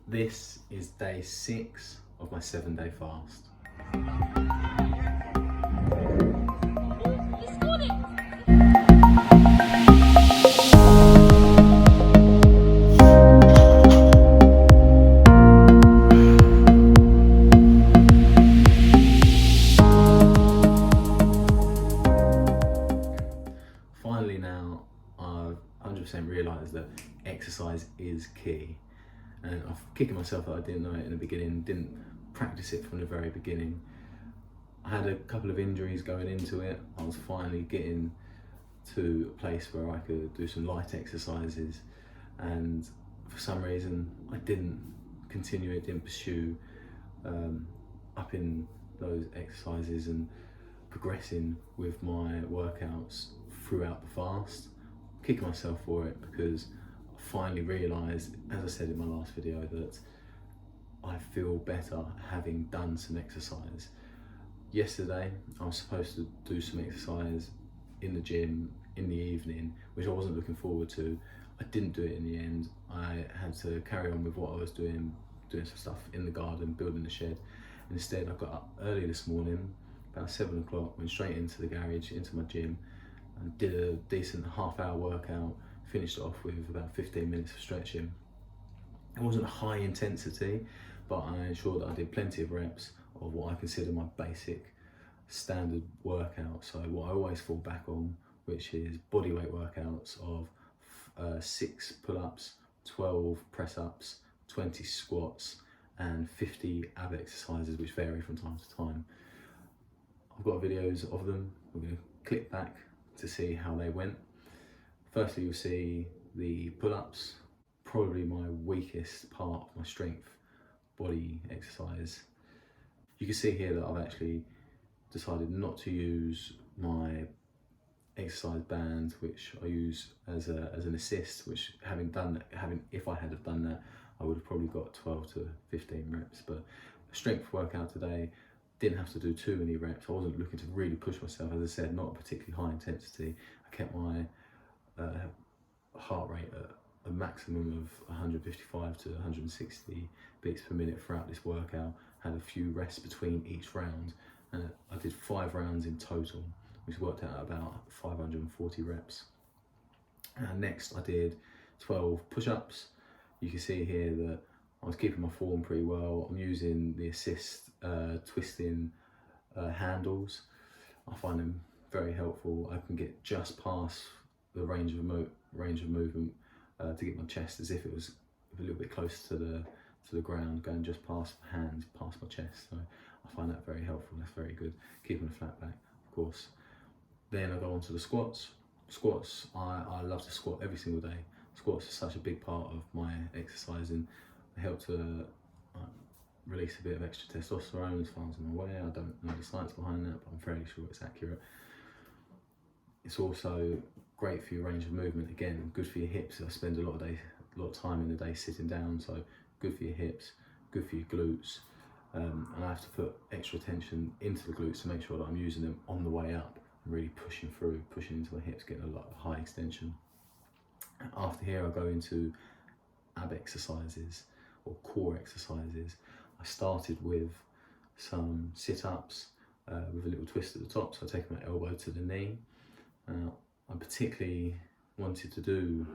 This is day 6 of my 7-day fast. Finally now, I've 100% realised that exercise is key. And I'm kicking myself that I didn't know it in the beginning, didn't practice it from the very beginning. I had a couple of injuries going into it. I was finally getting to a place where I could do some light exercises, and for some reason I didn't continue it, didn't pursue upping those exercises and progressing with my workouts throughout the fast. I'm kicking myself for it because I finally realised, as I said in my last video, that I feel better having done some exercise. Yesterday I was supposed to do some exercise in the gym in the evening, which I wasn't looking forward to. I didn't do it in the end. I had to carry on with what I was doing some stuff in the garden, building the shed. And instead I got up early this morning, about 7 o'clock, went straight into the garage, into my gym, and did a decent half-hour workout, finished it off with about 15 minutes of stretching. It wasn't high intensity, but I ensured that I did plenty of reps of what I consider my basic standard workout. So what I always fall back on, which is bodyweight workouts of 6 pull-ups, 12 press-ups, 20 squats, and 50 ab exercises, which vary from time to time. I've got videos of them. We're going to click back to see how they went. Firstly, you'll see the pull-ups, probably my weakest part of my strength body exercise. You can see here that I've actually decided not to use my exercise band, which I use as an assist, which if I had have done that, I would have probably got 12 to 15 reps. But a strength workout today, didn't have to do too many reps. I wasn't looking to really push myself. As I said, not a particularly high intensity. I kept my heart rate at a maximum of 155 to 160 beats per minute throughout this workout. Had a few rests between each round, and I did 5 rounds in total, which worked out about 540 reps. And next I did 12 push-ups. You can see here that I was keeping my form pretty well. I'm using the assist twisting handles. I find them very helpful. I can get just past the range of movement to get my chest as if it was a little bit close to the ground, going just past my hands, past my chest. So I find that very helpful. That's very good. Keeping a flat back, of course. Then I go on to the squats. Squats, I love to squat every single day. Squats are such a big part of my exercising. They help to release a bit of extra testosterone, as far as I'm aware. I don't know the science behind that, but I'm fairly sure it's accurate. It's also great for your range of movement. Again, good for your hips. I spend a lot of time in the day sitting down, so good for your hips, good for your glutes. And I have to put extra attention into the glutes to make sure that I'm using them on the way up, and really pushing into my hips, getting a lot of high extension. After here, I go into ab exercises or core exercises. I started with some sit-ups with a little twist at the top, so I take my elbow to the knee. I particularly wanted to do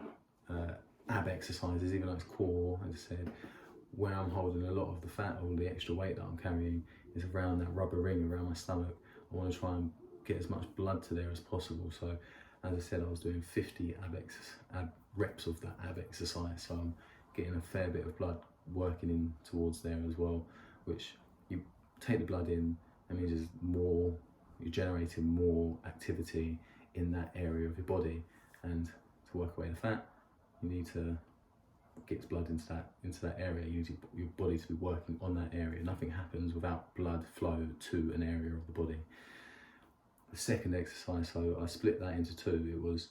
ab exercises, even though it's core, as I said, where I'm holding a lot of the fat, all the extra weight that I'm carrying is around that rubber ring around my stomach. I want to try and get as much blood to there as possible. So as I said, I was doing 50 ab reps of that ab exercise, so I'm getting a fair bit of blood working in towards there as well, which you take the blood in, that means there's more, you're generating more activity in that area of your body, and to work away the fat, you need to get blood into that area. You need your body to be working on that area. Nothing happens without blood flow to an area of the body. The second exercise, so I split that into 2. It was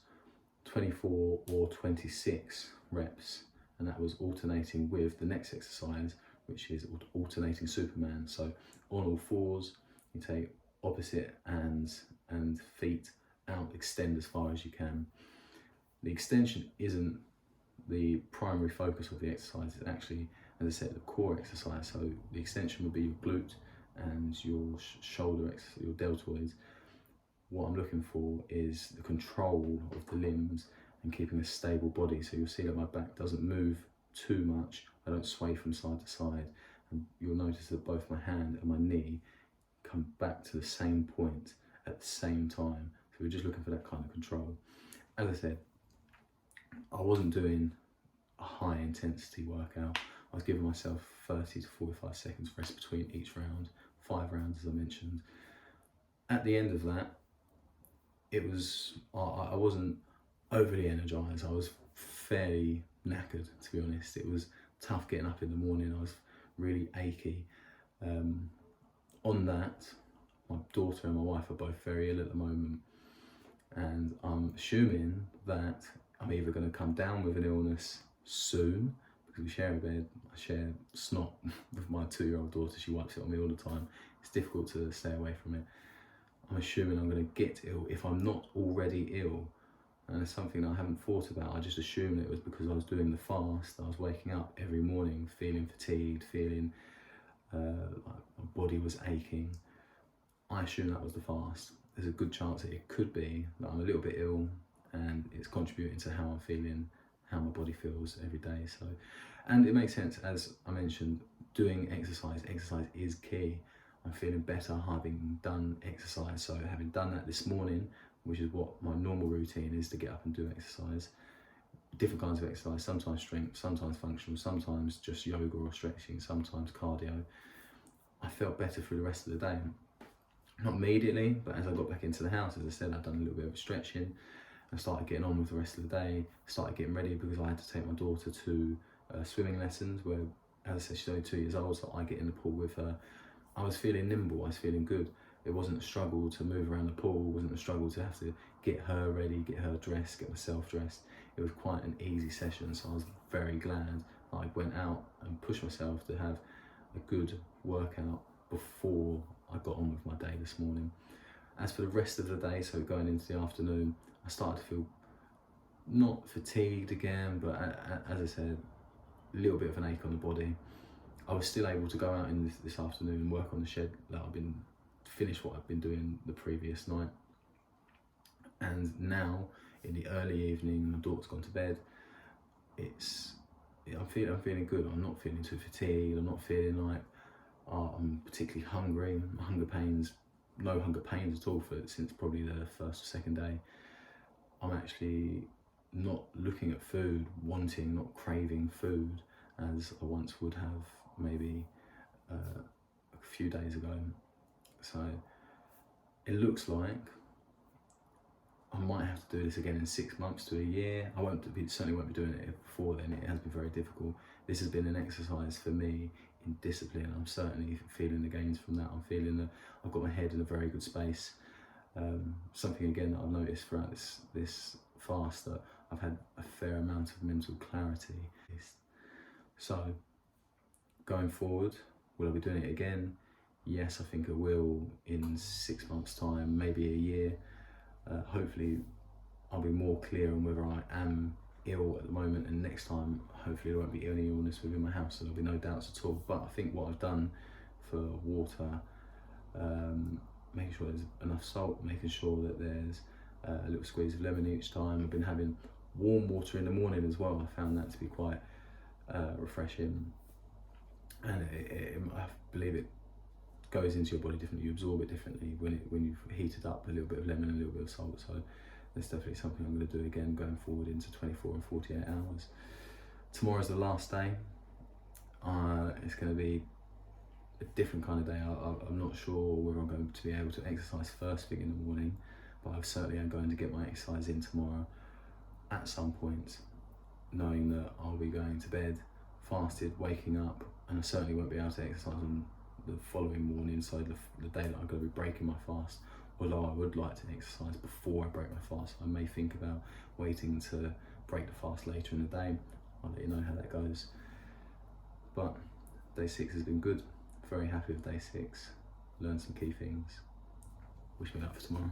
24 or 26 reps, and that was alternating with the next exercise, which is alternating Superman. So on all fours, you take opposite hands and feet out, extend as far as you can. The extension isn't the primary focus of the exercise is actually, as I said, the core exercise. So the extension would be your glute and your shoulder, your deltoids. What I'm looking for is the control of the limbs and keeping a stable body. So you'll see that my back doesn't move too much. I don't sway from side to side. And you'll notice that both my hand and my knee come back to the same point at the same time. So we're just looking for that kind of control. As I said, I wasn't doing a high intensity workout. I was giving myself 30 to 45 seconds rest between each round, 5 rounds as I mentioned. At the end of that, I wasn't overly energized. I was fairly knackered, to be honest. It was tough getting up in the morning. I was really achy. On that, my daughter and my wife are both very ill at the moment, and I'm assuming that I'm either going to come down with an illness soon, because we share a bed. I share snot with my 2-year-old daughter. She wipes it on me all the time. It's difficult to stay away from it. I'm assuming I'm going to get ill if I'm not already ill, and it's something that I haven't thought about. I just assumed it was because I was doing the fast. I was waking up every morning feeling fatigued, feeling like my body was aching. I assume that was the fast. There's a good chance that it could be that I'm a little bit ill and it's contributing to how I'm feeling, how my body feels every day. So, and it makes sense, as I mentioned, doing exercise is key. I'm feeling better having done exercise. So having done that this morning, which is what my normal routine is, to get up and do exercise, different kinds of exercise, sometimes strength, sometimes functional, sometimes just yoga or stretching, sometimes cardio. I felt better through the rest of the day. Not immediately, but as I got back into the house, as I said, I'd done a little bit of stretching. I started getting on with the rest of the day, started getting ready because I had to take my daughter to swimming lessons where, as I said, she's only 2 years old, so I get in the pool with her. I was feeling nimble, I was feeling good. It wasn't a struggle to move around the pool, it wasn't a struggle to have to get her ready, get her dressed, get myself dressed. It was quite an easy session, so I was very glad I went out and pushed myself to have a good workout before I got on with my day this morning. As for the rest of the day, so going into the afternoon, I started to feel not fatigued again, but as I said, a little bit of an ache on the body. I was still able to go out in this afternoon and work on the shed that finish what I've been doing the previous night. And now, in the early evening, my daughter's gone to bed. I'm feeling good. I'm not feeling too fatigued. I'm not feeling like I'm particularly hungry. No hunger pains at all since probably the first or second day. I'm actually not looking at food, not craving food as I once would have maybe a few days ago. So it looks like I might have to do this again in 6 months to a year. Certainly won't be doing it before then. It has been very difficult. This has been an exercise for me in discipline. I'm certainly feeling the gains from that. I'm feeling that I've got my head in a very good space. Something again that I've noticed throughout this fast, that I've had a fair amount of mental clarity. So going forward, will I be doing it again? Yes, I think I will in 6 months' time, maybe a year. Hopefully I'll be more clear on whether I am ill at the moment, and next time hopefully there won't be any illness within my house, so there'll be no doubts at all. But I think what I've done for water, making sure there's enough salt, making sure that there's a little squeeze of lemon each time. I've been having warm water in the morning as well. I found that to be quite refreshing, and I believe it goes into your body differently. You absorb it differently when you've heated up a little bit of lemon and a little bit of salt. So that's definitely something I'm going to do again going forward into 24 and 48 hours. Tomorrow's the last day. It's going to be a different kind of day. I'm not sure whether I'm going to be able to exercise first thing in the morning, but I certainly am going to get my exercise in tomorrow at some point, knowing that I'll be going to bed fasted, waking up, and I certainly won't be able to exercise on the following morning, so the day that I'm going to be breaking my fast. Although I would like to exercise before I break my fast, I may think about waiting to break the fast later in the day. I'll let you know how that goes. But day 6 has been good. Very happy with day 6. Learned some key things. Wish me luck for tomorrow.